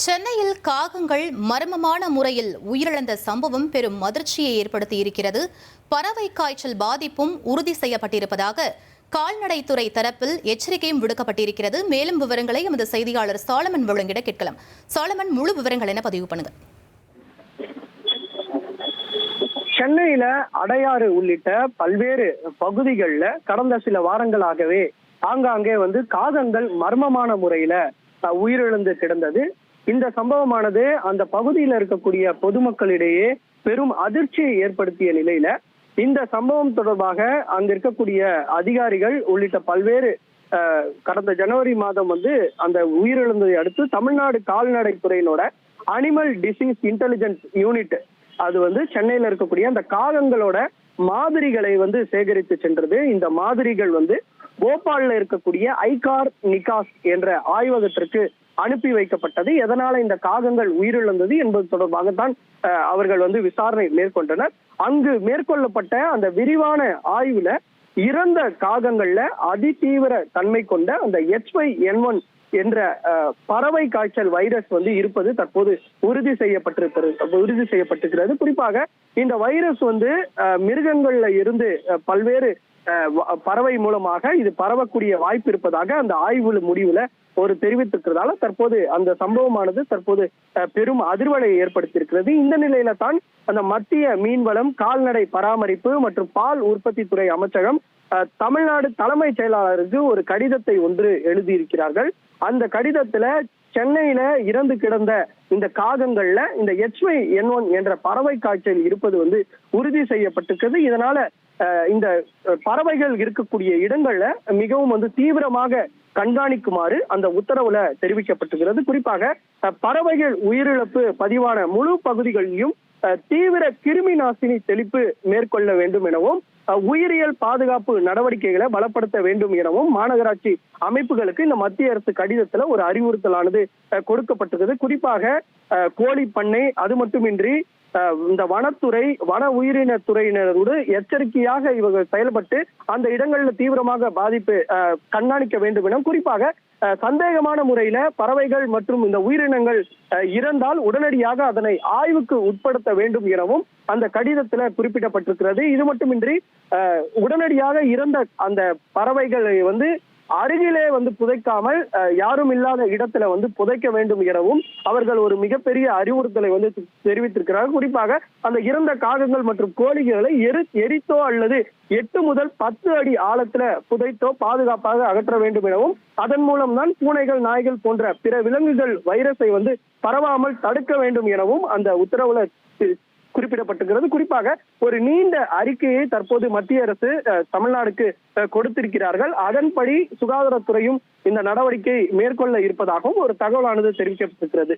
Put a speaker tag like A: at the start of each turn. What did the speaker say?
A: சென்னையில் காகங்கள் மர்மமான முறையில் உயிரிழந்த சம்பவம் பெரும் அதிர்ச்சியை ஏற்படுத்தியிருக்கிறது. பறவை காய்ச்சல் பாதிப்பும் உறுதி செய்யப்பட்டிருப்பதாக கால்நடைத்துறை தரப்பில் எச்சரிக்கையும் விடுக்கப்பட்டிருக்கிறது. மேலும் விவரங்களை எமது செய்தியாளர் சாலமன் வழங்கிட கேட்கலாம். சாலமன், முழு விவரங்கள் என பதிவு பண்ணுங்க.
B: சென்னையில அடையாறு உள்ளிட்ட பல்வேறு பகுதிகளில் கடந்த சில வாரங்களாகவே ஆங்காங்கே காகங்கள் மர்மமான முறையில உயிரிழந்து கிடந்தது. இந்த சம்பவமானது அந்த பகுதியில் இருக்கக்கூடிய பொதுமக்களிடையே பெரும் அதிர்ச்சியை ஏற்படுத்திய நிலையில இந்த சம்பவம் தொடர்பாக அங்க இருக்கக்கூடிய அதிகாரிகள் உள்ளிட்ட பல்வேறு கடந்த ஜனவரி மாதம் அந்த உயிரிழந்ததை அடுத்து தமிழ்நாடு கால்நடைத்துறையினோட அனிமல் டிசீஸ் இன்டெலிஜென்ஸ் யூனிட் அது சென்னையில இருக்கக்கூடிய அந்த காகங்களோட மாதிரிகளை சேகரித்து சென்றது. இந்த மாதிரிகள் போபால்ல இருக்கக்கூடிய ஐகார் நிகாஸ் என்ற ஆய்வகத்திற்கு அனுப்பி வைக்கப்பட்டது. எதனால இந்த காகங்கள் உயிரிழந்தது என்பது தொடர்பாகத்தான் அவர்கள் விசாரணை மேற்கொண்டனர். அங்கு மேற்கொள்ளப்பட்ட அந்த விரிவான ஆய்வுல இறந்த காகங்கள்ல அதிதீவிர தன்மை கொண்ட அந்த H5N1 என்ற பறவை காய்ச்சல் வைரஸ் இருப்பது தற்போது உறுதி செய்யப்பட்டிருக்கிறது. குறிப்பாக இந்த வைரஸ் மிருகங்கள்ல இருந்து பல்வேறு பறவை மூலமாக இது பரவக்கூடிய வாய்ப்பு இருப்பதாக அந்த ஆய்வு முடிவுல தெரிவித்திருக்கிறதால தற்போது அந்த சம்பவமானது தற்போது பெரும் அதிர்வலையை ஏற்படுத்தியிருக்கிறது. இந்த நிலையில தான் அந்த மத்திய மீன்வளம், கால்நடை பராமரிப்பு மற்றும் பால் உற்பத்தி துறை அமைச்சகம் தமிழ்நாடு தலைமைச் செயலாளருக்கு ஒரு கடிதத்தை எழுதியிருக்கிறார்கள். அந்த கடிதத்துல சென்னையில இறந்து கிடந்த இந்த காகங்கள்ல இந்த H5N1 என்ற பறவை காய்ச்சல் இருப்பது உறுதி செய்யப்பட்டிருக்கிறது. இதனால இந்த பறவைகள் இருக்கக்கூடிய இடங்கள்ல மிகவும் தீவிரமாக கண்காணிக்குமாறு அந்த உத்தரவுல தெரிவிக்கப்பட்டிருக்கிறது. குறிப்பாக பறவைகள் உயிரிழப்பு பதிவான முழு பகுதிகளிலும் தீவிர கிருமி நாசினி தெளிப்பு மேற்கொள்ள வேண்டும் எனவும் உயிரியல் பாதுகாப்பு நடவடிக்கைகளை பலப்படுத்த வேண்டும் எனவும் மாநகராட்சி அமைப்புகளுக்கு இந்த மத்திய அரசு கடிதத்துல ஒரு அறிவுறுத்தலானது கொடுக்கப்பட்டிருக்கிறது. குறிப்பாக கோழி பண்ணை, அது மட்டுமின்றி இந்த வனத்துறை, வன உயிரின துறையினரோடு எச்சரிக்கையாக இவர்கள் செயல்பட்டு அந்த இடங்கள்ல தீவிரமாக பாதிப்பு கண்காணிக்க வேண்டும் என, குறிப்பாக சந்தேகமான முறையில பறவைகள் மற்றும் இந்த உயிரினங்கள் இறந்தால் உடனடியாக அதனை ஆய்வுக்கு உட்படுத்த வேண்டும் எனவும் அந்த கடிதத்துல குறிப்பிடப்பட்டிருக்கிறது. இது மட்டுமின்றி உடனடியாக இறந்த அந்த பறவைகளை அருகிலே புதைக்காமல் யாரும் இல்லாத இடத்துல புதைக்க வேண்டும் எனவும் அவர்கள் ஒரு மிகப்பெரிய அறிவுறுத்தலை தெரிவித்திருக்கிறார்கள். குறிப்பாக அந்த இறந்த காகங்கள் மற்றும் கோழிகளை எரித்தோ அல்லது 8 முதல் 10 அடி ஆழத்துல புதைத்தோ பாதுகாப்பாக அகற்ற வேண்டும் எனவும் அதன் மூலம் தான் பூனைகள், நாய்கள் போன்ற பிற விலங்குகள் வைரஸை பரவாமல் தடுக்க வேண்டும் எனவும் அந்த உத்தரவுல குறிப்பிடப்பட்டிருக்கிறது. குறிப்பாக ஒரு நீண்ட அறிக்கையை தற்போது மத்திய அரசு தமிழ்நாடுக்கு கொடுத்திருக்கிறார்கள். அதன்படி சுகாதாரத்துறையும் இந்த நடவடிக்கை மேற்கொள்ள இருப்பதாகவும் ஒரு தகவலானது தெரிவிக்கப்பட்டிருக்கிறது.